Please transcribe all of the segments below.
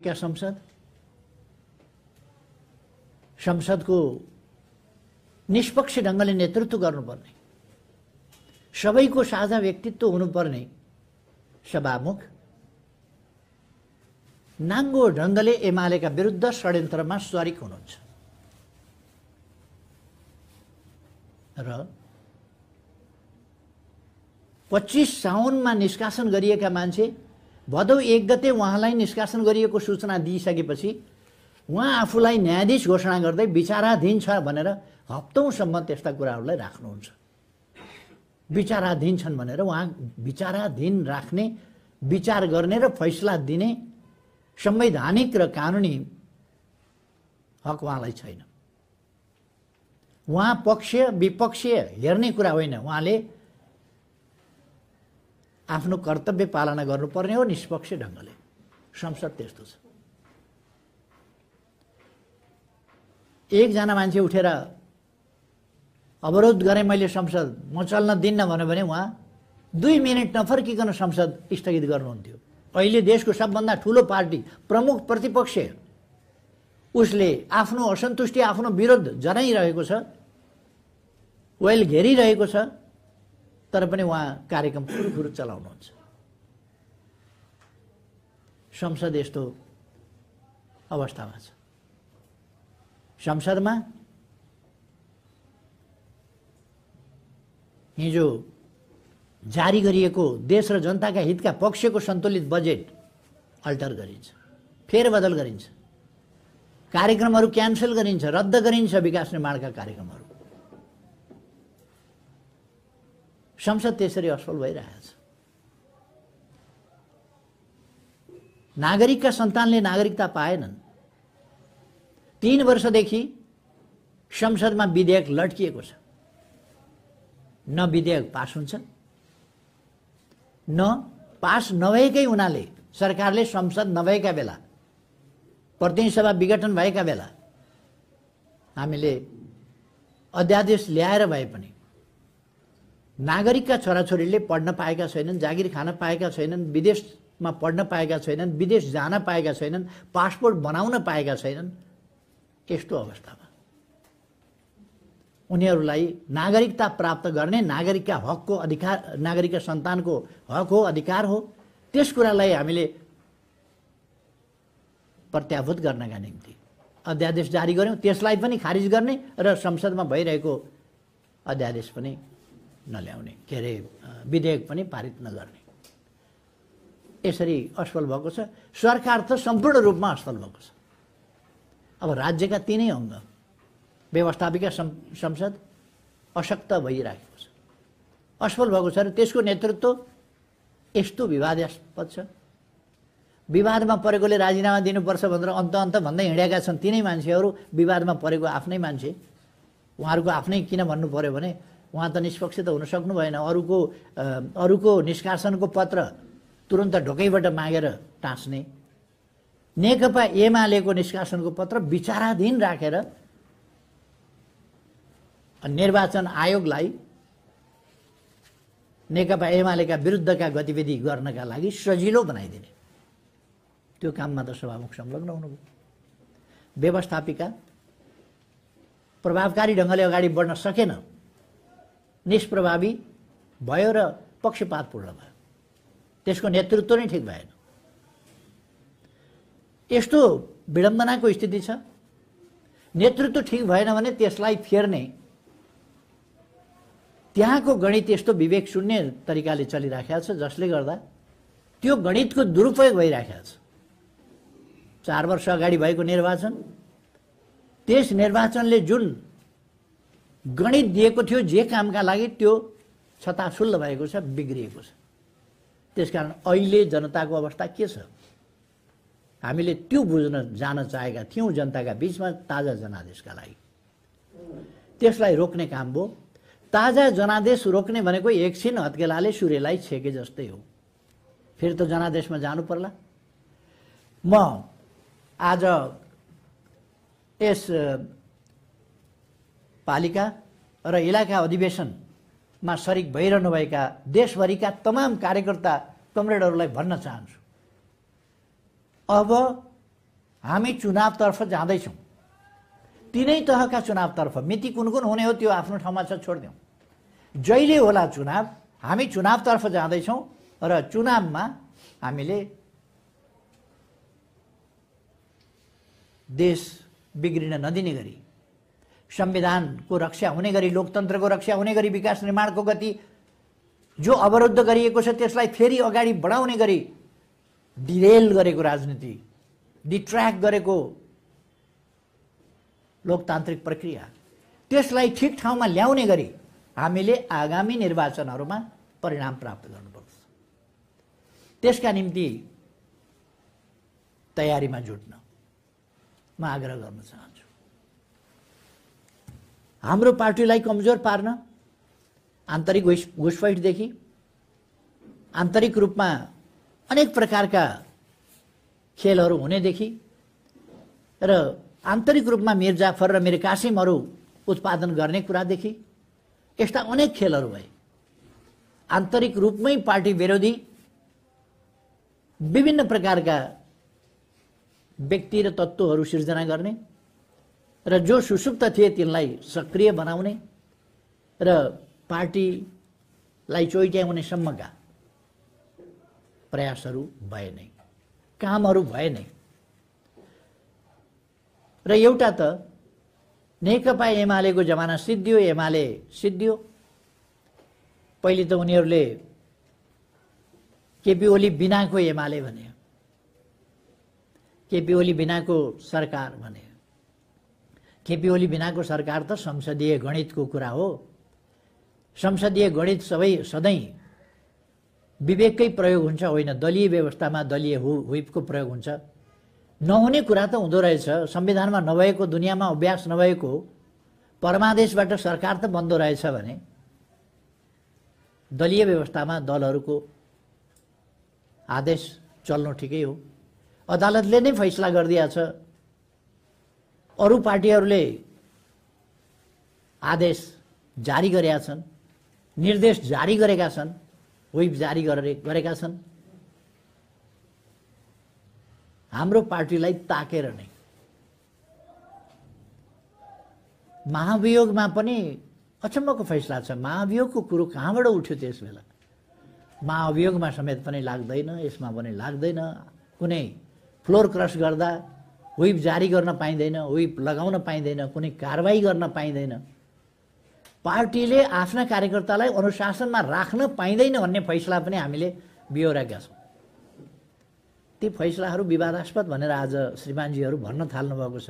क्या संसदको निष्पक्ष ढङ्गले नेतृत्व गर्नुपर्ने, सबैको साझा व्यक्तित्व हुनुपर्ने सभामुख नाङ्गो ढङ्गले एमालेका विरुद्ध षड्यन्त्रमा शरीक हुनुहुन्छ र 25 साउनमा निष्कासन गरिएका मान्छे भदौ 1 गते उहाँलाई निष्कासन गरिएको सूचना दिइसकेपछि उहाँ आफूलाई न्यायाधीश घोषणा गर्दै विचाराधीन छ भनेर हप्तौंसम्म त्यस्ता कुराहरूलाई राख्नुहुन्छ। विचाराधीन छन् भनेर उहाँ विचाराधीन राख्ने, विचार गर्ने र फैसला दिने संवैधानिक र कानुनी हक उहाँलाई छैन। उहाँ पक्षीय विपक्षीय हेर्ने कुरा होइन, उहाँले आफ्नो कर्तव्य पालना गर्नुपर्ने हो निष्पक्ष ढङ्गले। संसद त्यस्तो छ। एकजना मान्छे उठेर अवरोध गरे मैले संसद म चल्न दिन्न भन्यो भने उहाँ 2 मिनेट नफर्किकन संसद स्थगित गर्नुहुन्थ्यो। अहिले देशको सबभन्दा ठुलो पार्टी, प्रमुख प्रतिपक्ष, उसले आफ्नो असन्तुष्टि, आफ्नो विरोध जनाइरहेको छ, वेल घेरिरहेको छ, तर पनि उहाँ कार्यक्रम पुरुखुरु चलाउनुहुन्छ। संसद यस्तो अवस्थामा छ। संसदमा हिजो जारी गरिएको देश र जनताका हितका पक्षको सन्तुलित बजेट अल्टर गरिन्छ, फेरबदल गरिन्छ, कार्यक्रमहरू क्यान्सल गरिन्छ, रद्द गरिन्छ, विकास निर्माणका कार्यक्रमहरू। संसद त्यसरी असफल भइरहेछ। नागरिकका सन्तानले नागरिकता पाएनन्। 3 वर्षदेखि संसदमा विधेयक लट्किएको छ। न विधेयक पास हुन्छ, न पास नभएकै हुनाले सरकारले संसद नभएका बेला, प्रतिनिधि सभा विघटन भएका बेला हामीले अध्यादेश ल्याएर भए पनि नागरिकका छोराछोरीले पढ्न पाएका छैनन्, जागिर खान पाएका छैनन्, विदेशमा पढ्न पाएका छैनन्, विदेश जान पाएका छैनन्, पासपोर्ट बनाउन पाएका छैनन्। यस्तो अवस्थामा उनीहरूलाई नागरिकता प्राप्त गर्ने, नागरिकका हकको अधिकार, नागरिकका सन्तानको हक हो, अधिकार हो, त्यस कुरालाई हामीले प्रत्याभूत गर्नका निम्ति अध्यादेश जारी गर्यौं। त्यसलाई पनि खारिज गर्ने र संसदमा भइरहेको अध्यादेश पनि नल्याउने, के अरे विधेयक पनि पारित नगर्ने, यसरी असफल भएको छ। सरकार त सम्पूर्ण रूपमा असफल भएको छ। अब राज्यका 3 अङ्ग व्यवस्थापिका संसद अशक्त भइरहेको छ, असफल भएको छ र त्यसको नेतृत्व यस्तो विवादास्पद छ। विवादमा परेकोले राजीनामा दिनुपर्छ भनेर अन्त भन्दै हिँडेका छन् तिनै मान्छेहरू। विवादमा परेको आफ्नै मान्छे, उहाँहरूको आफ्नै किन भन्नु पर्यो भने उहाँ त निष्पक्ष त हुन सक्नु भएन। अरूको निष्कासनको पत्र तुरन्त ढोकैबाट मागेर टाँस्ने, नेकपा एमालेको निष्कासनको पत्र विचाराधीन राखेर निर्वाचन आयोगलाई नेकपा एमालेका विरुद्धका गतिविधि गर्नका लागि सजिलो बनाइदिने, त्यो काममा त सभामुख संलग्न हुनुभयो। व्यवस्थापिका प्रभावकारी ढङ्गले अगाडि बढ्न सकेन, निष्प्रभावी भयो र पक्षपातपूर्ण भयो। त्यसको नेतृत्व नै ठिक भएन। यस्तो विडम्बनाको स्थिति छ। नेतृत्व ठिक भएन भने त्यसलाई फेर्ने, त्यहाँको गणित यस्तो विवेक शून्य तरिकाले चलिराखेको छ जसले गर्दा त्यो गणितको दुरुपयोग भइराखेको छ। 4 वर्ष अगाडि भएको निर्वाचन, त्यस निर्वाचनले जुन गणित दिएको थियो जे कामका लागि, त्यो छताछुल्ल भएको छ, बिग्रिएको छ। त्यसकारण अहिले जनताको अवस्था के छ हामीले त्यो बुझ्न जान चाहेका थियौँ जनताका बीचमा ताजा जनादेशका लागि। त्यसलाई रोक्ने काम भयो। ताजा जनादेश रोक्ने भनेको एकछिन हत्केलाले सूर्यलाई छेके जस्तै हो। फेरि त जनादेशमा जानु पर्ला। म आज यस पालिका र इलाका अधिवेशनमा सरिक भइरहनुभएका देशभरिका तमाम कार्यकर्ता कमरेडहरूलाई भन्न चाहन्छु, अब हामी चुनावतर्फ जाँदैछौँ। तीनै तहका चुनावतर्फ मिति कुन कुन हुने हो त्यो आफ्नो ठाउँमा छ, छोडिदिउँ। जहिले होला चुनाव, हामी चुनावतर्फ जाँदैछौँ र चुनावमा हामीले देश बिग्रिन नदिने गरी, संविधानको रक्षा हुने गरी, लोकतन्त्रको रक्षा हुने गरी, विकास निर्माणको गति जो अवरुद्ध गरिएको छ त्यसलाई फेरि अगाडि बढाउने गरी डिरेल गरेको राजनीति, डिट्र्याक गरेको लोकतान्त्रिक प्रक्रिया, त्यसलाई ठिक ठाउँमा ल्याउने गरी हामीले आगामी निर्वाचनहरूमा परिणाम प्राप्त गर्नुपर्छ। त्यसका निम्ति तयारीमा जुट्न म आग्रह गर्न चाहन्छु। हाम्रो पार्टीलाई कमजोर पार्न आन्तरिक घुसपैठदेखि आन्तरिक रूपमा अनेक प्रकारका खेलहरू हुनेदेखि र आन्तरिक रूपमा मिर जाफर र मिर कासिमहरू उत्पादन गर्ने कुरादेखि यस्ता अनेक खेलहरू भए। आन्तरिक रूपमै पार्टी विरोधी विभिन्न प्रकारका व्यक्ति र तत्त्वहरू सिर्जना गर्ने र जो सुसुप्त थिए तिनलाई सक्रिय बनाउने र पार्टीलाई चोइट्याउने सम्मका प्रयासहरू भए नै, कामहरू भए नै। र एउटा त नेकपा एमालेको जमाना सिद्धियो, एमाले सिद्धियो। पहिले त उनीहरूले केपी ओली बिनाको एमाले भने, केपी ओली बिनाको सरकार भने। केपी ओली बिनाको सरकार त संसदीय गणितको कुरा हो। संसदीय गणित सधैँ विवेककै प्रयोग हुन्छ, होइन दलीय व्यवस्थामा दलीय व्हिपको प्रयोग हुन्छ। नहुने कुरा त हुँदो रहेछ। संविधानमा नभएको, दुनियाँमा अभ्यास नभएको परमादेशबाट सरकार त बन्दो रहेछ भने दलीय व्यवस्थामा दलहरूको आदेश चल्नु ठिकै हो। अदालतले नै फैसला गरिदिएको छ। अरू पार्टीहरूले आदेश जारी गरेका छन्, निर्देश जारी गरेका छन्, व्हिप जारी गरेका छन्। हाम्रो पार्टीलाई ताकेर नै महाभियोगमा पनि अचम्मको फैसला छ। महाभियोगको कुरो कहाँबाट उठ्यो त्यस बेला? महाभियोगमा समेत पनि लाग्दैन, यसमा पनि लाग्दैन। कुनै फ्लोर क्रस गर्दा व्हिप जारी गर्न पाइँदैन, व्हिप लगाउन पाइँदैन, कुनै कारबाही गर्न पाइँदैन। पार्टीले आफ्ना कार्यकर्तालाई अनुशासनमा राख्न पाइँदैन भन्ने फैसला पनि हामीले बिहोरेका छौँ। ती फैसलाहरू विवादास्पद भनेर आज श्रीमानजीहरू भन्न थाल्नुभएको छ।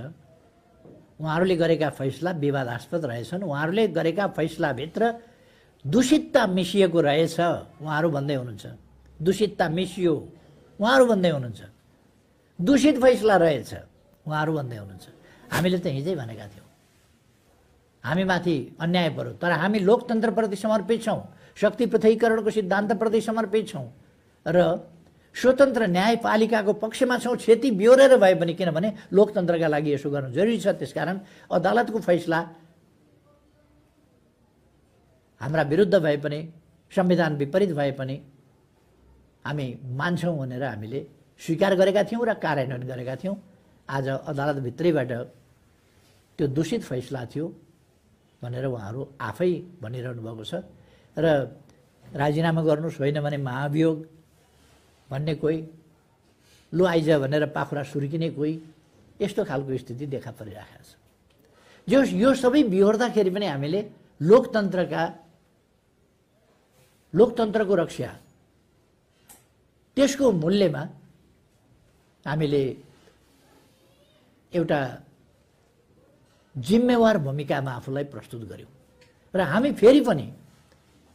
उहाँहरूले गरेका फैसला विवादास्पद रहेछन्। उहाँहरूले गरेका फैसलाभित्र दूषितता मिसिएको रहेछ उहाँहरू भन्दै हुनुहुन्छ। दूषितता मिसियो उहाँहरू भन्दै हुनुहुन्छ। दूषित फैसला रहेछ उहाँहरू भन्दै हुनुहुन्छ। हामीले त हिजै भनेका थियौँ हामीमाथि अन्याय पर्यो, तर हामी लोकतन्त्रप्रति समर्पित छौँ, शक्ति पृथकीकरणको सिद्धान्तप्रति समर्पित छौँ र स्वतन्त्र न्यायपालिकाको पक्षमा छौँ। क्षति बिहोरेर भए पनि, किनभने लोकतन्त्रका लागि यसो गर्नु जरुरी छ। त्यसकारण अदालतको फैसला हाम्रा विरुद्ध भए पनि, संविधान विपरीत भए पनि हामी मान्छौँ भनेर हामीले स्वीकार गरेका थियौँ र कार्यान्वयन गरेका थियौँ। आज अदालतभित्रैबाट त्यो दूषित फैसला थियो भनेर उहाँहरू आफै भनिरहनु भएको छ। र राजीनामा गर्नुहोस्, होइन भने महाभियोग भन्ने कोही, लु आइज भनेर पाखुरा सुर्किने कोही, यस्तो खालको स्थिति देखा परिरहेको छ। यो सबै बिहोर्दाखेरि पनि हामीले लोकतन्त्रको रक्षा, त्यसको मूल्यमा हामीले एउटा जिम्मेवार भूमिकामा आफूलाई प्रस्तुत गर्यौँ र हामी फेरि पनि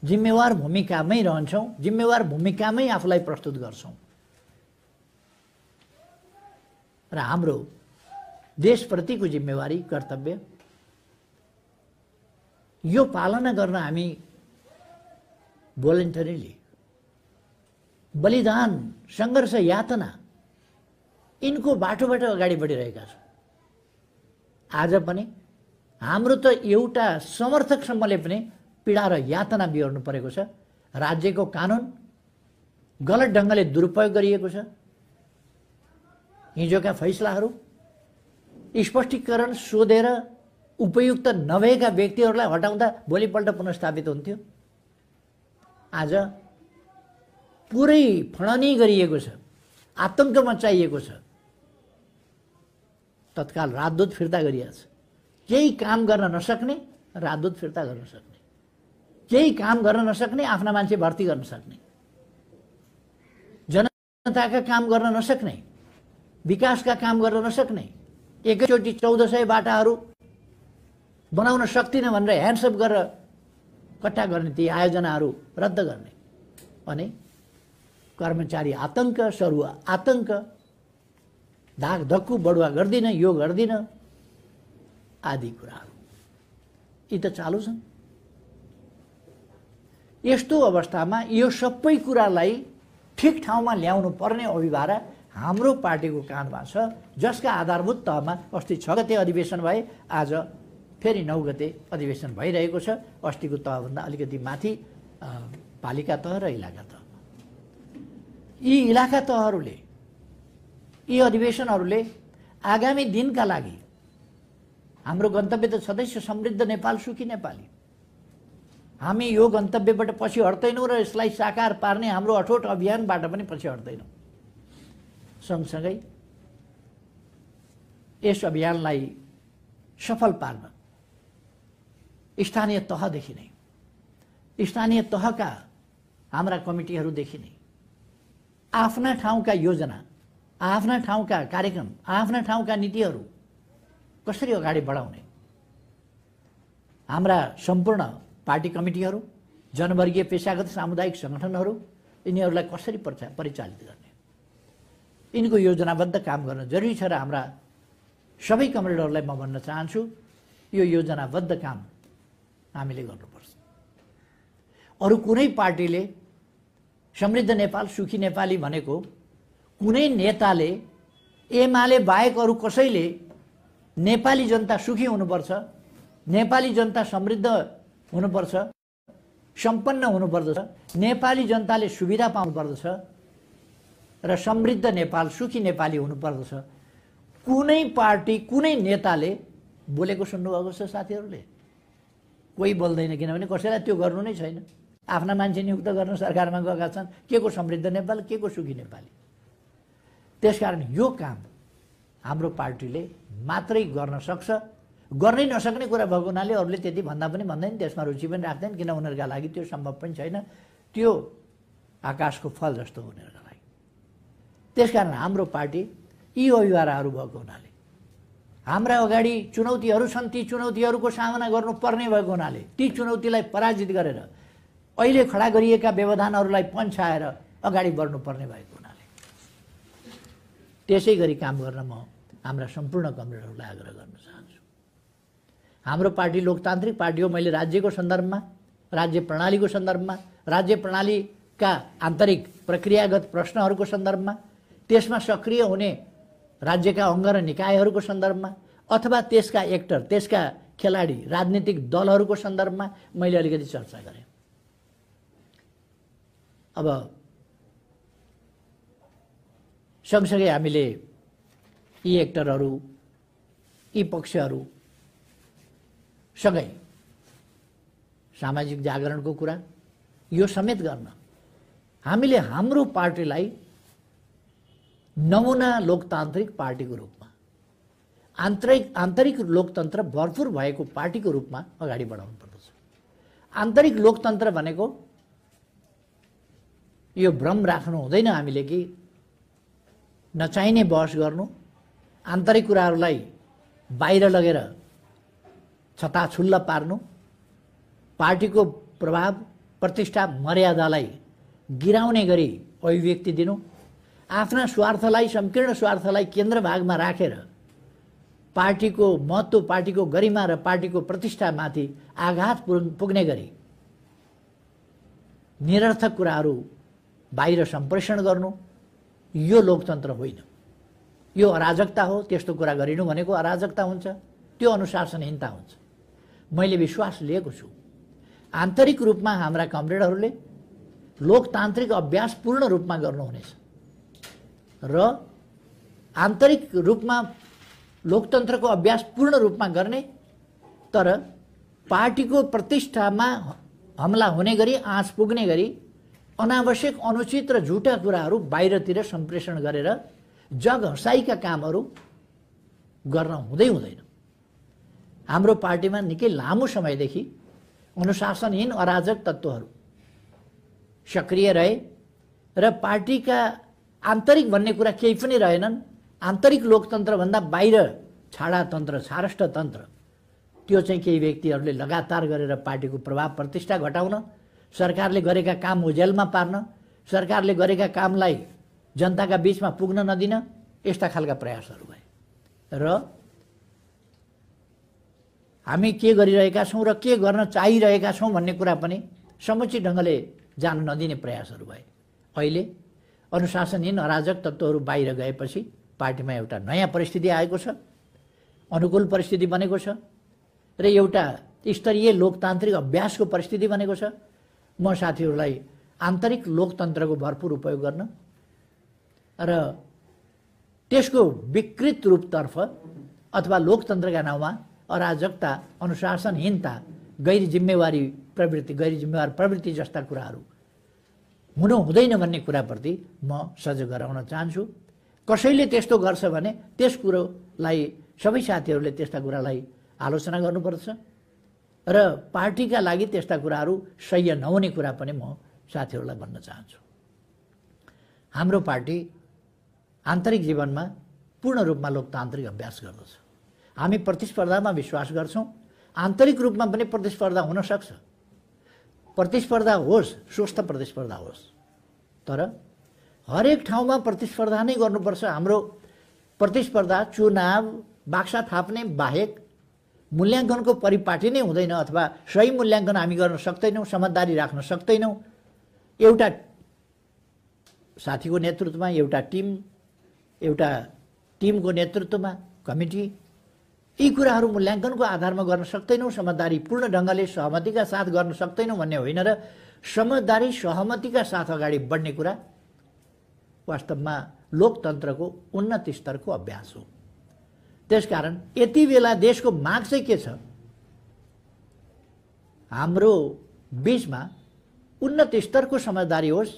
जिम्मेवार भूमिकामै रहन्छौँ, जिम्मेवार भूमिकामै आफूलाई प्रस्तुत गर्छौँ र हाम्रो देशप्रतिको जिम्मेवारी, कर्तव्य यो पालना गर्न हामी भोलिन्टरीली बलिदान, सङ्घर्ष, यातना यिनको बाटोबाट अगाडि बढिरहेका छौँ। आज पनि हाम्रो त एउटा समर्थकसम्मले पनि पीडा र यातना बिहोर्नु परेको छ। राज्यको कानुन गलत ढङ्गले दुरुपयोग गरिएको छ। हिजोका फैसलाहरू स्पष्टीकरण सोधेर उपयुक्त नभएका व्यक्तिहरूलाई हटाउँदा भोलिपल्ट पुनर्स्थापित हुन्थ्यो। आज पुरै फडनी गरिएको छ, आतंक मचाइएको छ, तत्काल राजदूत फिर्ता गरिएको छ। केही काम गर्न नसक्ने राजदूत फिर्ता गर्न सक्ने, केही काम गर्न नसक्ने आफ्ना मान्छे भर्ती गर्न सक्ने, जनताका काम गर्न नसक्ने, विकासका काम गर्न नसक्ने, एकैचोटि 1400 बाटाहरू बनाउन सक्दिन भनेर ह्यान्डसअप गरेर कट्टा गर्ने, ती आयोजनाहरू रद्द गर्ने, अनि कर्मचारी आतंक, सरुवा आतंक, धाक धक्कु बढुवा गर्दिन, यो गर्दिन आदि कुराहरू यी त चालु छन्। यस्तो अवस्थामा यो सबै कुरालाई ठिक ठाउँमा ल्याउनु पर्ने अभिभारा हाम्रो पार्टीको काँधमा छ, जसका आधारभूत तहमा अस्ति 6 गते अधिवेशन भए, आज फेरि 9 गते अधिवेशन भइरहेको छ। अस्तिको तहभन्दा अलिकति माथि पालिका तह र इलाका तह। यी इलाका तहहरूले, यी अधिवेशनहरूले आगामी दिनका लागि हाम्रो गन्तव्य त छँदैछ समृद्ध नेपाल, सुखी नेपाली। हामी यो गन्तव्यबाट पछि हट्दैनौँ र यसलाई साकार पार्ने हाम्रो अठोट अभियानबाट पनि पछि हट्दैनौँ। सँगसँगै यस अभियानलाई सफल पार्न स्थानीय तहदेखि नै, स्थानीय तहका हाम्रा कमिटीहरूदेखि नै आफ्ना ठाउँका योजना, आफ्ना ठाउँका कार्यक्रम, आफ्ना ठाउँका नीतिहरू कसरी अगाडि बढाउने, हाम्रा सम्पूर्ण पार्टी कमिटीहरू, जनवर्गीय पेशागत सामुदायिक सङ्गठनहरू, यिनीहरूलाई कसरी परिचालित गर्ने, यिनको योजनाबद्ध काम गर्न जरुरी छ। र हाम्रा सबै कमरेडहरूलाई म भन्न चाहन्छु, यो योजनाबद्ध काम हामीले गर्नुपर्छ। अरू कुनै पार्टीले समृद्ध नेपाल, सुखी नेपाली भनेको कुनै नेताले, एमाले बाहेक अरू कसैले नेपाली जनता सुखी हुनुपर्छ, नेपाली जनता समृद्ध हुनुपर्छ, सम्पन्न हुनुपर्दछ, नेपाली जनताले सुविधा पाउनुपर्दछ र समृद्ध नेपाल, सुखी नेपाली हुनुपर्दछ, कुनै पार्टी, कुनै नेताले बोलेको सुन्नुभएको छ साथीहरूले? कोही बोल्दैन, किनभने कसैलाई त्यो गर्नु नै छैन। आफ्ना मान्छे नियुक्त गर्न सरकारमा गएका छन्, के को समृद्ध नेपाल, के को सुखी नेपाली। त्यसकारण यो काम हाम्रो पार्टीले मात्रै गर्न सक्छ। गर्नै नसक्ने कुरा भएको हुनाले अरूले त्यति भन्दा पनि भन्दैन, त्यसमा रुचि पनि राख्दैन, किन उनीहरूका लागि त्यो सम्भव पनि छैन, त्यो आकाशको फल जस्तो उनीहरूका लागि। त्यसकारण हाम्रो पार्टी यी अभिभाराहरू भएको हुनाले, हाम्रा अगाडि चुनौतीहरू छन्, ती चुनौतीहरूको सामना गर्नुपर्ने भएको हुनाले, ती चुनौतीलाई पराजित गरेर अहिले खडा गरिएका व्यवधानहरूलाई पन्छाएर अगाडि बढ्नुपर्ने भएको हुनाले त्यसै गरी काम गर्न म हाम्रा सम्पूर्ण कमरेडहरूलाई आग्रह गर्न चाहन्छु। हाम्रो पार्टी लोकतान्त्रिक पार्टी हो। मैले राज्यको सन्दर्भमा, राज्य प्रणालीको सन्दर्भमा, राज्य प्रणालीका आन्तरिक प्रक्रियागत प्रश्नहरूको सन्दर्भमा, त्यसमा सक्रिय हुने राज्यका अङ्ग र निकायहरूको सन्दर्भमा, अथवा त्यसका एक्टर, त्यसका खेलाडी, राजनीतिक दलहरूको सन्दर्भमा मैले अलिकति चर्चा गरेँ। अब सँगसँगै हामीले यी एक्टरहरू, यी पक्षहरू सँगै सामाजिक जागरणको कुरा यो समेत गर्न हामीले हाम्रो पार्टीलाई नमुना लोकतान्त्रिक पार्टीको रूपमा, आन्तरिक लोकतन्त्र भरपुर भएको पार्टीको रूपमा अगाडि बढाउनु पर्दछ। आन्तरिक लोकतन्त्र भनेको यो भ्रम राख्नु हुँदैन हामीले कि नचाहिने बहस गर्नु, आन्तरिक कुराहरूलाई बाहिर लगेर छताछुल्ल पार्नु, पार्टीको प्रभाव, प्रतिष्ठा, मर्यादालाई गिराउने गरी अभिव्यक्ति दिनु, आफ्ना स्वार्थलाई, संकीर्ण स्वार्थलाई केन्द्र भागमा राखेर पार्टीको महत्त्व, पार्टीको गरिमा र पार्टीको प्रतिष्ठामाथि आघात पुग्ने गरी निरर्थक कुराहरू बाहिर सम्प्रेषण गर्नु, यो लोकतन्त्र होइन, यो अराजकता हो। त्यस्तो कुरा गरिनु भनेको अराजकता हुन्छ, त्यो अनुशासनहीनता हुन्छ। मैले विश्वास लिएको छु आन्तरिक रूपमा हाम्रा कमरेडहरूले लोकतान्त्रिक अभ्यास पूर्ण रूपमा गर्नुहुनेछ र आन्तरिक रूपमा लोकतन्त्रको अभ्यास पूर्ण रूपमा गर्ने, तर पार्टीको प्रतिष्ठामा हमला हुने गरी आँच पुग्ने गरी अनावश्यक अनुचित र झुटा कुराहरू बाहिरतिर सम्प्रेषण गरेर जग हसाइका कामहरू गर्न हुँदैन। हाम्रो पार्टीमा निकै लामो समयदेखि अनुशासनहीन अराजक तत्त्वहरू सक्रिय रहे र पार्टीका आन्तरिक भन्ने कुरा केही पनि रहेनन्। आन्तरिक लोकतन्त्रभन्दा बाहिर छाडातन्त्र, छारष्टतन्त्र, त्यो चाहिँ केही व्यक्तिहरूले लगातार गरेर पार्टीको प्रभाव प्रतिष्ठा घटाउन, सरकारले गरेका काम ओझेलमा पार्न, सरकारले गरेका कामलाई जनताका बीचमा पुग्न नदिन, यस्ता खालका प्रयासहरू भए र हामी के गरिरहेका छौँ र के गर्न चाहिरहेका छौँ भन्ने कुरा पनि समुचित ढङ्गले जान नदिने प्रयासहरू भए। अहिले अनुशासनहीन अराजक तत्त्वहरू बाहिर गएपछि पार्टीमा एउटा नयाँ परिस्थिति आएको छ, अनुकूल परिस्थिति बनेको छ र एउटा स्तरीय लोकतान्त्रिक अभ्यासको परिस्थिति बनेको छ। म साथीहरूलाई आन्तरिक लोकतन्त्रको भरपुर उपयोग गर्न र त्यसको विकृत रूपतर्फ अथवा लोकतन्त्रका नाउँमा अराजकता, अनुशासनहीनता, गैर जिम्मेवार प्रवृत्ति जस्ता कुराहरू हुनु हुँदैन भन्ने कुराप्रति म सजग गराउन चाहन्छु। कसैले त्यस्तो गर्छ भने त्यस कुरोलाई सबै साथीहरूले त्यस्ता कुरालाई आलोचना गर्नुपर्छ र पार्टीका लागि त्यस्ता कुराहरू सह्य नहुने कुरा पनि म साथीहरूलाई भन्न चाहन्छु। हाम्रो पार्टी आन्तरिक जीवनमा पूर्ण रूपमा लोकतान्त्रिक अभ्यास गर्दछ। हामी प्रतिस्पर्धामा विश्वास गर्छौँ। आन्तरिक रूपमा पनि प्रतिस्पर्धा हुन सक्छ, प्रतिस्पर्धा होस्, स्वस्थ प्रतिस्पर्धा होस्, तर हरेक ठाउँमा प्रतिस्पर्धा नै गर्नुपर्छ। हाम्रो प्रतिस्पर्धा चुनाव बाक्सा थाप्ने बाहेक मूल्याङ्कनको परिपाटी नै हुँदैन अथवा सही मूल्याङ्कन हामी गर्न सक्दैनौँ, समझदारी राख्न सक्दैनौँ। एउटा साथीको नेतृत्वमा एउटा टिमको नेतृत्वमा कमिटी, यी कुराहरू मूल्याङ्कनको आधारमा गर्न सक्दैनौँ, समझदारी पूर्ण ढङ्गले सहमतिका साथ गर्न सक्दैनौँ भन्ने होइन र समझदारी सहमतिका साथ अगाडि बढ्ने कुरा वास्तवमा लोकतन्त्रको उन्नत स्तरको अभ्यास हो। त्यसकारण यति बेला देशको माग चाहिँ के छ? हाम्रो बीचमा उन्नत स्तरको समझदारी होस्,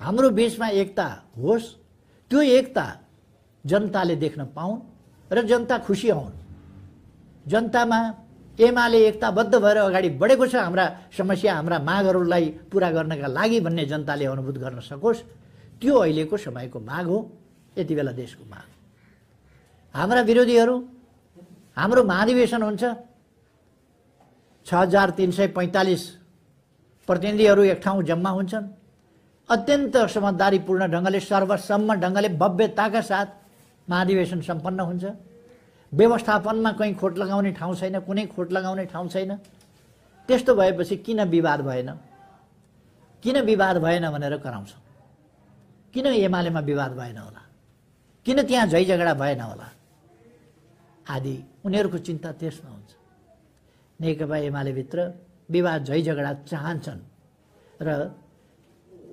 हाम्रो बीचमा एकता होस्, त्यो एकता जनताले देख्न पाउन् र जनता खुसी हुन्। जनतामा एमाले एकताबद्ध भएर अगाडि बढेको छ हाम्रा समस्या, हाम्रा मागहरूलाई पुरा गर्नका लागि भन्ने जनताले अनुभूत गर्न सकोस्, त्यो अहिलेको समयको माग हो, यति बेला देशको माग। हाम्रा विरोधीहरू, हाम्रो महाधिवेशन हुन्छ, 6345 प्रतिनिधिहरू एक ठाउँ जम्मा हुन्छन्, अत्यन्त समझदारीपूर्ण ढङ्गले, सर्वसम्म ढङ्गले, भव्यताका साथ महाधिवेशन सम्पन्न हुन्छ। व्यवस्थापनमा कहीँ खोट लगाउने ठाउँ छैन, कुनै खोट लगाउने ठाउँ छैन। त्यस्तो भएपछि किन विवाद भएन भनेर कराउँछौँ। किन एमालेमा विवाद भएन होला, किन त्यहाँ झै झगडा भएन होला आदि उनीहरूको चिन्ता त्यसमा हुन्छ। नेकपा एमालेभित्र विवाद झै झगडा चाहन्छन् र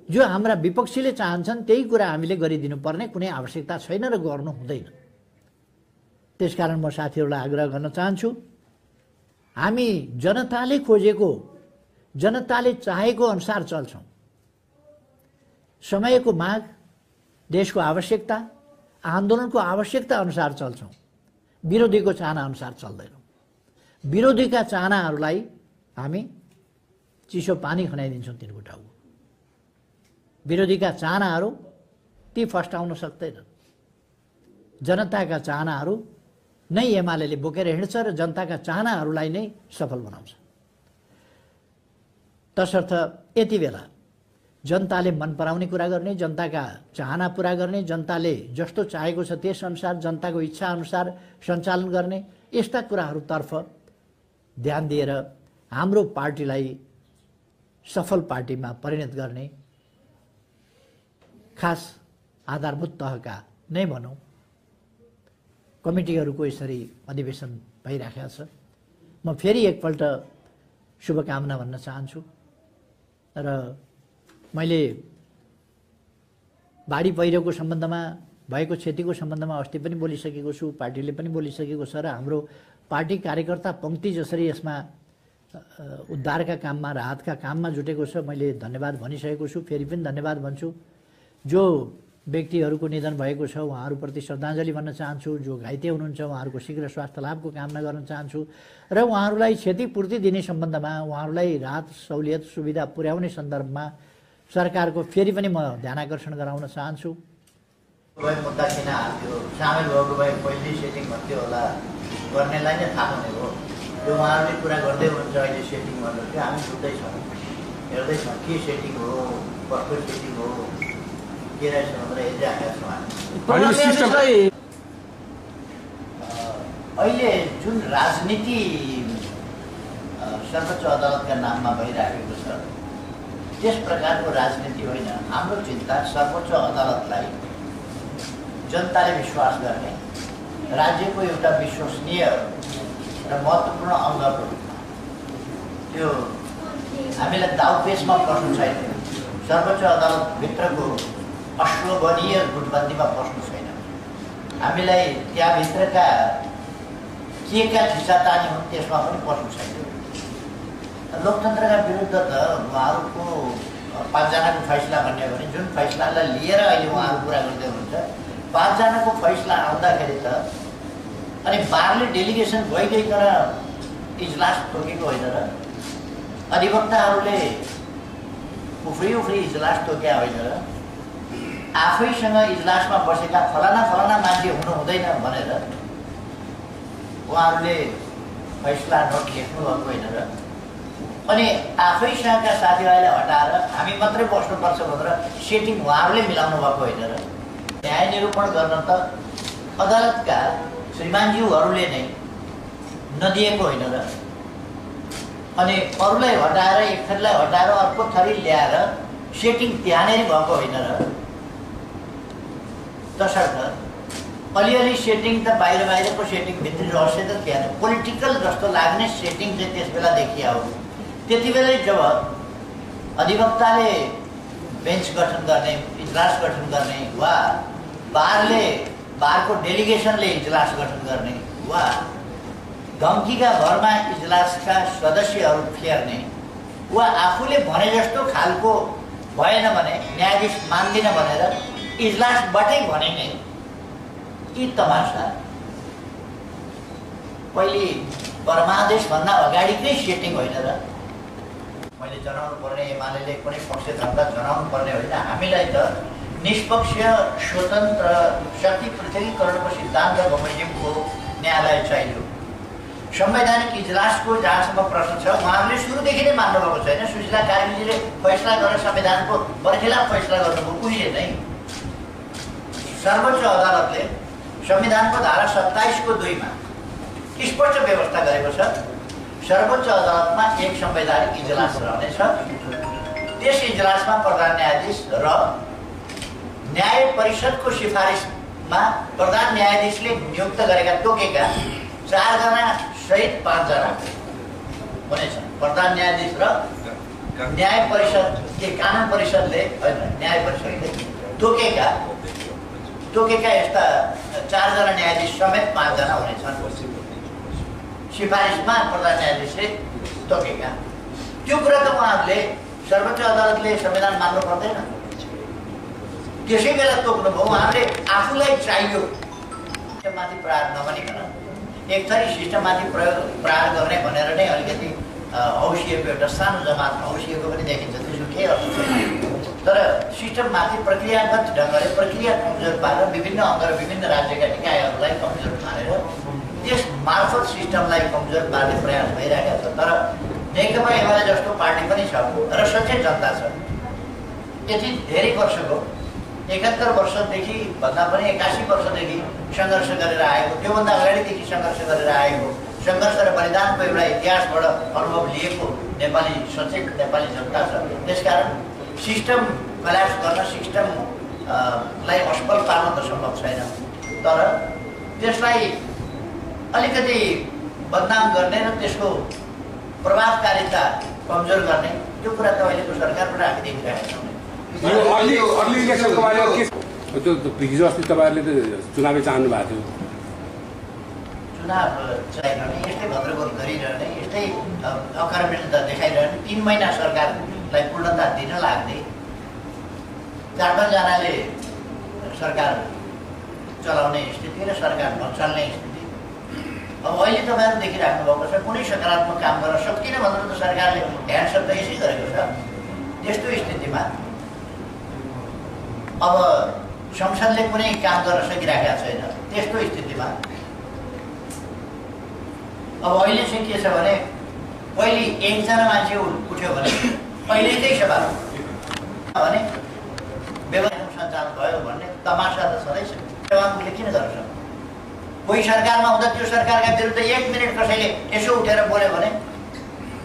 जो हाम्रा विपक्षीले चाहन्छन् त्यही कुरा हामीले गरिदिनु पर्ने कुनै आवश्यकता छैन र गर्नु हुँदैन। त्यसकारण म साथीहरूलाई आग्रह गर्न चाहन्छु, हामी जनताले खोजेको, जनताले चाहेको अनुसार चल्छौँ। समयको माग, देशको आवश्यकता, आन्दोलनको आवश्यकता अनुसार चल्छौँ, विरोधीको चाहना अनुसार चल्दैनौँ। विरोधीका चाहनाहरूलाई हामी चिसो पानी खनाइदिन्छौँ तिनको टाउको। विरोधीका चाहनाहरू ती फस्टाउन सक्दैनन्। जनताका चाहनाहरू नै एमाले बोकेर हिँड्छ र जनताका चाहनाहरूलाई नै सफल बनाउँछ। तसर्थ यति बेला जनताले मन पराउने कुरा गर्ने, जनताका चाहना पुरा गर्ने, जनताले जस्तो चाहेको छ त्यसअनुसार, जनताको इच्छा अनुसार सञ्चालन गर्ने, यस्ता कुराहरूतर्फ ध्यान दिएर हाम्रो पार्टीलाई सफल पार्टीमा परिणत गर्ने खास आधारभूत तहका नै भनौँ कमिटीहरूको यसरी अधिवेशन भइराखेको छ। म फेरि एकपल्ट शुभकामना भन्न चाहन्छु र मैले बाढी पहिरोको सम्बन्धमा भएको क्षतिको सम्बन्धमा अस्ति पनि बोलिसकेको छु, पार्टीले पनि बोलिसकेको छ र हाम्रो पार्टी कार्यकर्ता पङ्क्ति जसरी यसमा उद्धारका काममा राहतका काममा जुटेको छ मैले धन्यवाद भनिसकेको छु, फेरि पनि धन्यवाद भन्छु। जो व्यक्तिहरूको निधन भएको छ उहाँहरूप्रति श्रद्धाञ्जली भन्न चाहन्छु, जो घाइते हुनुहुन्छ उहाँहरूको शीघ्र स्वास्थ्य लाभको कामना गर्न चाहन्छु र उहाँहरूलाई क्षतिपूर्ति दिने सम्बन्धमा उहाँहरूलाई राहत सहुलियत सुविधा पुर्याउने सन्दर्भमा सरकारको फेरि पनि म ध्यानाकर्षण गराउन चाहन्छु। मुद्दा किन हाल्थ्यो, सामेल भएको भए पहिल्यै सेटिङ भन्थ्यो होला, गर्नेलाई नै थाहा हुने हो। त्यो उहाँहरूले कुरा गर्दै हुनुहुन्छ अहिले सेटिङ गर्नु, त्यो हामी बुझ्दैछौँ, हेर्दैछौँ के सेटिङ हो, कस्तो सेटिङ हो, के रहेछ भनेर हेरिराखेका छौँ हामी। अहिले जुन राजनीति सर्वोच्च अदालतका नाममा भइराखेको छ त्यस प्रकारको राजनीति होइन। हाम्रो चिन्ता सर्वोच्च अदालतलाई जनताले विश्वास गर्ने, राज्यको एउटा विश्वसनीय र महत्त्वपूर्ण अङ्गको रूपमा त्यो हामीलाई दाउपेचमा पर्नु छैन, सर्वोच्च अदालतभित्रको अश्वगनीय गुटबन्दीमा पर्नु छैन, हामीलाई त्यहाँभित्रका के खिचातानी हुन् त्यसमा पनि पर्नु छैन। लोकतन्त्रका विरुद्ध त उहाँहरूको 5 जनाको फैसला भन्ने हो भने जुन फैसलालाई लिएर अहिले उहाँहरू कुरा गर्दै हुनुहुन्छ 5 जनाको फैसला आउँदाखेरि त अनि बारले डेलिगेसन गइगइकन इजलास तोकेको होइन र अधिवक्ताहरूले उफ्री इजलास तोक्या होइन र आफैसँग इजलासमा बसेका फलाना मान्छे हुनु हुँदैन भनेर उहाँहरूले फैसला नोट लेख्नु भएको होइन र अनि आफैसँगका साथीभाइलाई हटाएर हामी मात्रै बस्नुपर्छ भनेर सेटिङ उहाँहरूले मिलाउनु भएको होइन र न्याय निरूपण गर्न त अदालतका श्रीमानज्यूहरूले नै नदिएको होइन र अनि अरूलाई हटाएर एक थरीलाई हटाएर अर्को थरी ल्याएर सेटिङ त्यहाँनिर भएको होइन र तसर्थ अलिअलि सेटिङ त बाहिरको सेटिङ भित्री रहस्य त थिएन, पोलिटिकल जस्तो लाग्ने सेटिङ चाहिँ त्यस बेला देखिया हो। त्यति बेलै जब अधिवक्ताले बेन्च गठन गर्ने, इजलास गठन गर्ने वा बारको डेलिगेसनले इजलास गठन गर्ने वा धम्कीका भरमा इजलासका सदस्यहरू फेर्ने वा आफूले भने जस्तो खालको भएन भने न्यायाधीश मान्दिन भनेर इजलासबाटै भने यी तमासा पहिले परमादेशभन्दा अगाडिकै सेटिङ होइन र मैले जनाउनु पर्ने, एमाले कुनै पक्ष धन्दा जनाउनु पर्ने होइन। हामीलाई त निष्पक्ष स्वतन्त्र शक्ति पृथकीकरणको सिद्धान्त बमोजिमको न्यायालय चाहियो। संवैधानिक इजलासको जहाँसम्म प्रश्न छ उहाँहरूले सुरुदेखि नै मान्नुभएको छैन। सुशीला कार्कीजीले फैसला गरेर संविधानको बर्खिलाफ फैसला गर्नुभयो उहिले नै। सर्वोच्च अदालतले संविधानको धारा 27(2) मा स्पष्ट व्यवस्था गरेको छ सर्वोच्च अदालतमा एक संवैधानिक इजलास रहनेछ। त्यस इजलासमा प्रधान न्यायाधीश र न्याय परिषदको सिफारिसमा प्रधान न्यायाधीशले नियुक्त गरेका तोकेका 4 जना सहित 5 जना हुनेछ। प्रधान न्यायाधीश र न्याय परिषद के कानुन परिषदले होइन न्याय परिषदले तोकेका यस्ता 4 जना न्यायाधीश समेत 5 जना हुनेछन्। सिफारिसमा प्रधान न्यायाधीशले तोकेका त्यो कुरा त उहाँहरूले सर्वोच्च अदालतले संविधान मान्नु पर्दैन। त्यसै बेला तोक्नुभयो उहाँहरूले आफूलाई चाहियो सिस्टममाथि प्रहार नभनिकन एक थरी सिस्टममाथि प्रहार गर्ने भनेर नै अलिकति हौसिएको एउटा सानो जमातमा हौसिएको पनि देखिन्छ। त्यसको केही अर्थ छैन। तर सिस्टममाथि प्रक्रियागत ढङ्गले प्रक्रिया कमजोर पारेर विभिन्न अङ्ग र विभिन्न राज्यका निकायहरूलाई कमजोर पारेर त्यस मार्फत सिस्टमलाई कमजोर पार्ने प्रयास भइरहेको छ। तर नेकपा एमाले जस्तो पार्टी पनि छ र सचेत जनता छ। यति धेरै वर्षको 71 वर्षदेखि भन्दा पनि 81 वर्षदेखि सङ्घर्ष गरेर आएको, त्योभन्दा अगाडिदेखि सङ्घर्ष गरेर आएको, सङ्घर्ष र बलिदानको एउटा इतिहासबाट अनुभव लिएको नेपाली सचेत नेपाली जनता छ। त्यसकारण सिस्टम कल्याप्स गर्न सिस्टमलाई असफल पार्न त सम्भव छैन। तर त्यसलाई अलिकति बदनाम गर्ने र त्यसको प्रभावकारिता कमजोर गर्ने त्यो कुरा त अहिलेको सरकारबाट हामी देखिरहेका छौँ। त्यो हिजो अस्ति तपाईँहरूले त चुनावै चाहनु भएको थियो। चुनाव चाहिरहने यस्तै भद्रगोल गरिरहने यस्तै अकर्मण्यता देखाइरहने 3 महिना सरकारलाई पूर्णता दिन लाग्दै 4-5 जनाले सरकार चलाउने स्थिति र सरकार नचल्ने स्थिति। अब अहिले तपाईँहरू देखिराख्नु भएको छ कुनै सकारात्मक काम गर्न सक्दिन भनेर त सरकारले ह्यान्डसप त यसै गरेको छ। त्यस्तो स्थितिमा अब संसदले कुनै काम गर्न सकिरहेका छैन। त्यस्तो स्थितिमा अब अहिले चाहिँ के छ भने पहिले एकजना मान्छे उठ्यो भने पहिलेकै सभा भने व्यवस्था सञ्चालन भयो भन्ने तमासा त छँदैछ। सभामुखले किन गर्न सक्छ? कोही सरकारमा हुँदा त्यो सरकारका विरुद्ध 1 मिनट कसैले यसो उठेर बोल्यो भने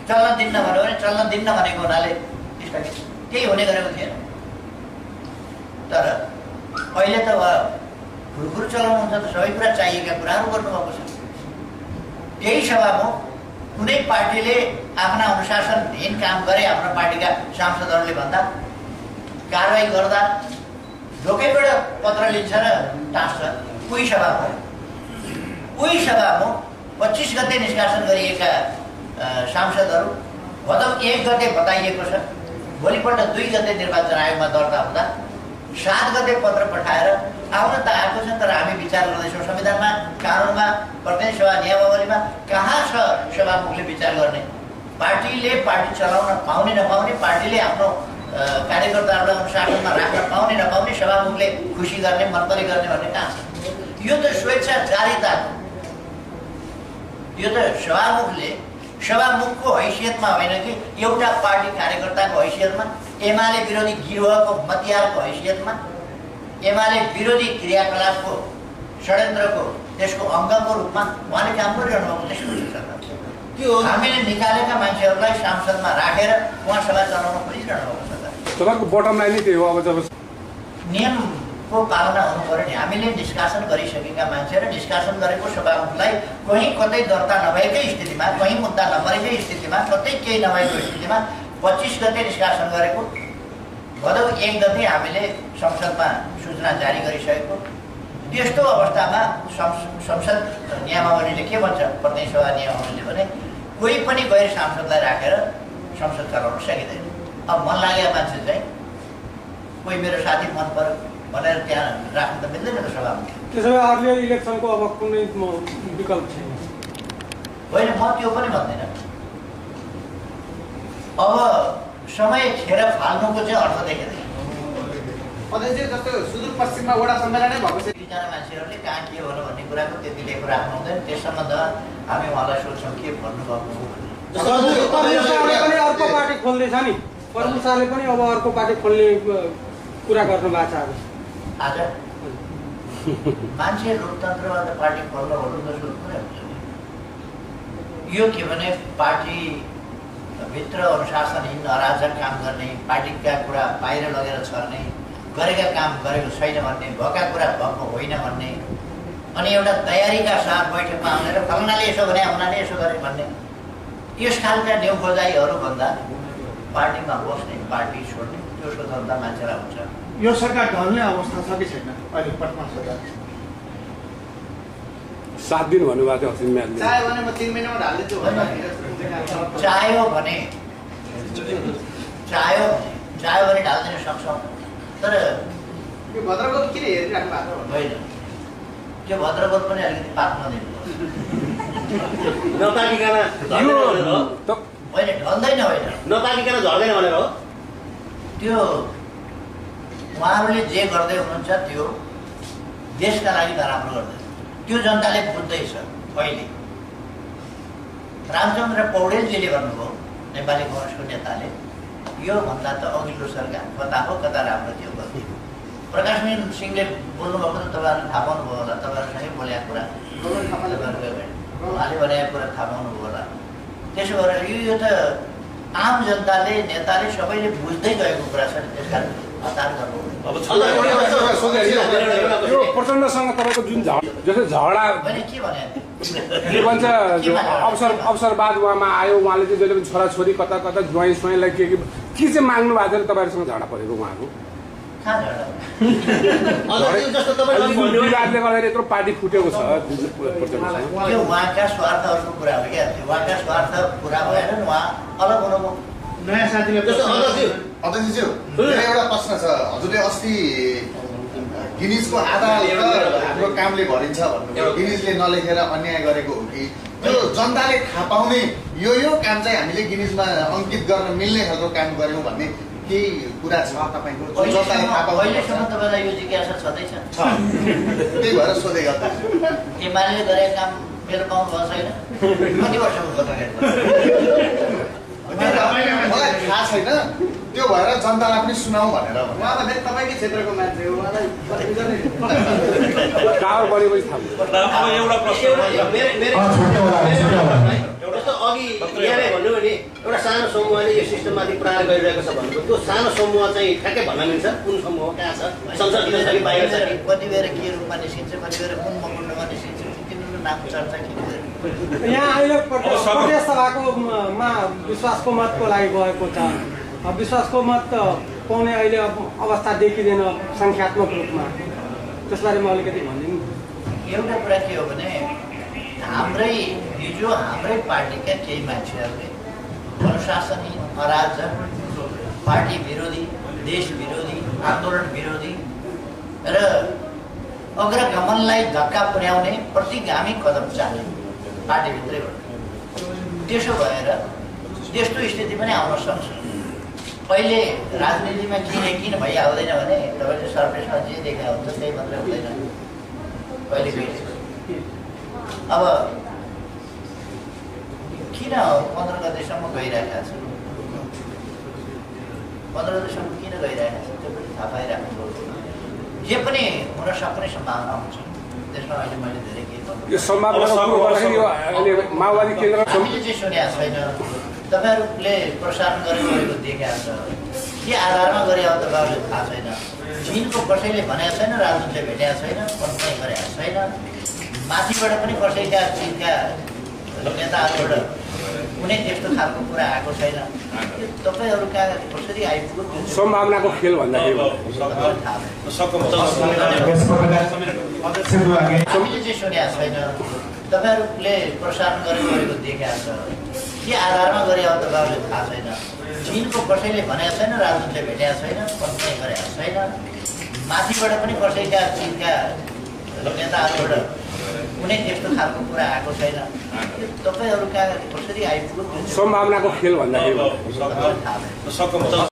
चल्न दिन्न भन्यो भने चल्न दिन्न भनेको हुनाले केही हुने गरेको थिएन। तर अहिले त घुरघुर चलाउनुहुन्छ त सबै कुरा चाहिएका कुराहरू गर्नुभएको छ। यही सभामुख कुनै पार्टीले आफ्ना अनुशासनहीन काम गरे आफ्नो पार्टीका सांसदहरूले भन्दा कारवाही गर्दा ढोकैबाट पत्र लिन्छ र टाँस्छ। कोही सभामुख 25 गते निष्कासन गरिएका सांसदहरू भदौ 1 गते बताइएको छ। भोलिपल्ट 2 गते निर्वाचन आयोगमा दर्ता हुँदा 7 गते पत्र पठाएर आउन त आएको छ तर हामी विचार गर्दैछौँ संविधानमा, कानुनमा, प्रतिनिधि सभा नियमावलीमा कहाँ छ सभामुखले विचार गर्ने? पार्टीले पार्टी चलाउन पाउने नपाउने, पार्टीले आफ्नो कार्यकर्ताहरूलाई अनुशासनमा राख्न पाउने नपाउने, सभामुखले खुसी गर्ने मनपरी गर्ने भन्ने कहाँ छ? यो त स्वेच्छाचारिता, यो त सभामुखको हैसियतमा होइन कि एउटा पार्टी कार्यकर्ताको हैसियतमा, एमाले विरोधी गिरोहको मतियारको हैसियतमा, एमाले विरोधी क्रियाकलापको षड्यन्त्रको त्यसको अङ्गको रूपमा उहाँले काम गरिरहनु भएको त्यसको त्यो हामीले निकालेका मान्छेहरूलाई सांसदमा राखेर उहाँ सभा चलाउन खोजिरहनु भएको छ। तपाईँको बटम लाइन नै त्यही हो। अब जब नियमको पालना हुनु पर्यो नि। हामीले निष्कासन गरिसकेका मान्छे र निष्कासन गरेको सभामुखलाई कहीँ कतै दर्ता नभएकै स्थितिमा, कहीँ मुद्दा नपरेकै स्थितिमा, कतै केही नभएको स्थितिमा 25 गते निष्कासन गरेको भदौ 1 गते हामीले संसदमा सूचना जारी गरिसकेको। त्यस्तो अवस्थामा संसद नियमावलीले के भन्छ? प्रतिनिधि सभा नियमावलीले भने कोही पनि गैर सांसदलाई राखेर संसद चलाउन सकिँदैन। अब मन लागेका मान्छे चाहिँ कोही मेरो साथी मन पर्यो भनेर त्यहाँ राख्नु त मिल्दैन त सभामा। त्यसो भए अर्लियर इलेक्सनको अब कुनै विकल्प छैन? होइन, म त्यो पनि भन्दिनँ। अब समय खेर फाल्नुको चाहिँ अर्थ देखेँ। अध्यक्ष जस्तो सुदूरपश्चिममा वडा सम्मेलनै भएको छ। 2 जना मान्छेहरूले कहाँ के भन्नु भन्ने कुराको त्यति लेखेर राख्नु हुँदैन। त्यस सम्बन्धमा हामी उहाँलाई सोध्छौँ के भन्नुभएको हो। अर्को पार्टी खोल्दैछ नि, प्रमुख शाहले पनि अब अर्को पार्टी खोल्ने कुरा गर्नु भएको छ आज। मान्छे लोकतन्त्रबाट पार्टी खोल्न ओर्नु त सोध्नु हुन्छ। यो के भने पार्टी भित्र अनुशासनहीन अराजक काम गर्ने, पार्टीका कुरा बाहिर लगेर छर्ने, गरेका काम गरेको छैन भन्ने, भएका कुरा भएको होइन भन्ने, अनि एउटा तयारीका साथ बैठकमा आउनेर फलनाले यसो भने उनीहरूले यसो गरे भन्ने, यस खालका न्यु खोजाइहरूभन्दा पार्टीमा बस्ने, पार्टी छोड्ने त्यो स्वतन्त्रता मान्छेलाई हुन्छ। यो सरकार ढल्ने अवस्था छ कि छैन? अहिले वर्तमान सरकार 7 दिन भन्नुभएको थियो अस्ति म्याचले। चाह्यो भने म 3 महिनामा ढाल्दिन्छु चाह्यो भने ढाल्दिन सक्छौँ। तर यो भद्रकोट किन हेरिराख्नु भएको होइन, त्यो भद्रकोट पनि अलिकति पाक्न दिनु नपाकिकन होइन, ढल्दैन होइन, नपाकिकन झर्दैन भनेर हो। त्यो उहाँहरूले जे गर्दै हुनुहुन्छ त्यो देशका लागि नराम्रो गर्दैन। त्यो जनताले बुझ्दैछ। अहिले रामचन्द्र पौडेलजीले भन्नुभयो, नेपाली काङ्ग्रेसको नेताले, योभन्दा त अघिल्लो सरकार कता हो कता राम्रो थियो गर्थ्यो। प्रकाश सिंहले बोल्नुभएको त तपाईँहरूले थाहा पाउनुभयो होला, तपाईँहरूसँगै बोलेको कुरा, उहाँले भनेको कुरा थाहा पाउनुभयो होला। त्यसो गरेर यो त आम जनताले, नेताले सबैले बुझ्दै गएको कुरा छ। त्यस कारण हतार गर्नु यो प्रचण्डसँग तपाईँको जुन जस्तै झगडा के भने के भन्छ अवसरवाद उहाँमा आयो, उहाँले चाहिँ जहिले पनि छोराछोरी कता कता ज्वाइँ स्वाइँलाई के चाहिँ माग्नु भएको थियो, तपाईँहरूसँग झगडा परेको उहाँको? कहाँ झगडा अध्यक्ष जस्तो तपाईँ अघि भन्नुभयो विवादले गर्दाखेरि यत्रो पार्टी फुटेको छ त्यो उहाँका स्वार्थहरूको कुरा हो क्या उहाँका स्वार्थ पुरा भएर उहाँ अलग हुनुभयो नयाँ साथीले जस्तो अध्यक्षज्यू मेरो एउटा प्रश्न छ हजुरले अस्ति गिनिजको आधार हाम्रो कामले भरिन्छ भन्नुभयो गिनिजले नलेखेर अन्याय गरेको हो कि त्यो जनताले थाहा पाउने यो काम चाहिँ हामीले गिनिजमा अङ्कित गर्न मिल्ने खालको काम गर्यौँ भन्ने केही कुरा छ तपाईँको जनताले थाहा पाउने अहिलेसम्म तपाईँलाई यो जिज्ञासा छँदैछ त्यही भएर सोधेको अध्यक्ष एमाले गरेको काम मेरो पाउनु भएको छैन कति वर्षको गर्दाखेरि मलाई थाहा छैन त्यो भएर जनतालाई पनि सुनाऊ भनेर उहाँ भने तपाईँकै क्षेत्रको मान्छे हो उहाँलाई टावर बढेपछि थाहा अब एउटा प्रश्न जस्तो अघि यहाँले भन्नुभयो नि एउटा सानो समूहले यो सिस्टममाथि प्रहार गरिरहेको छ भन्नुभयो त्यो सानो समूह चाहिँ ठ्याक्कै भन्न मिल्छ कुन समूह कहाँ छ संसदमा छ कि बाहिर छ कि कति बेर के रूपमा निस्किन्छ कति बेर कुन मण्डलमा निस्किन्छ तिनीहरू नाम चर्चा किन यहाँ अहिले प्रदेश सभाको मा विश्वासको मतको लागि गएको छ विश्वासको मत पाउने अहिले अवस्था देखिँदैन सङ्ख्यात्मक रूपमा त्यसबारेमा अलिकति भनिदिनु एउटा कुरा के हो भने हाम्रै पार्टीका केही मान्छेहरूले अनुशासनहीन अराजक पार्टी विरोधी देश विरोधी आन्दोलन विरोधी र अग्रगमनलाई धक्का पुर्याउने प्रतिगामी कदम चाले पार्टीभित्रैबाट त्यसो भएर त्यस्तो स्थिति पनि आउन सक्छ पहिले राजनीतिमा किन भइहाल्दैन भने तपाईँले सर्वेसमा जे देखा हुन्छ त्यही मात्रै हुँदैन कहिले अब किन 15 गतेसम्म गइरहेका छ 15 गतेसम्म किन गइरहेका छ त्यो पनि थाहा पाइरहेको जे पनि हुन सक्ने सम्भावना हुन्छ त्यसमा अहिले मैले धेरै केही यो सम्भावनाको कुरो गर्दाखेरि यो अहिले माओवादी केन्द्र हामीले चाहिँ सुनेका छैन तपाईँहरूले प्रसारण गरेको देखाएको छ के आधारमा गरे हो तपाईँहरूले थाहा छैन चिनको कसैले भनेको छैन राजदूतले भेटेको छैन कन्फर्म गरेको छैन माथिबाट पनि कसैका चिनका नेताहरूबाट कुनै त्यस्तो खालको कुरा आएको छैन तपाईँहरू कहाँ कसरी आइपुग्यो सम्भावनाको खेल भन्दाखेरि हामीले चाहिँ सुनेका छैन तपाईँहरूले प्रसारण गरेको देखाएको छ के आधारमा गरे हो तपाईँहरूले थाहा छैन चिनको कसैले भनेको छैन राजदूतले भेटेको छैन कन्फर्म गरेको छैन माथिबाट पनि कसैका चिनका नेताहरूबाट कुनै त्यस्तो खालको कुरा आएको छैन तपाईँहरू कहाँ कसरी आइपुग्यो सम्भावनाको खेल भन्दाखेरि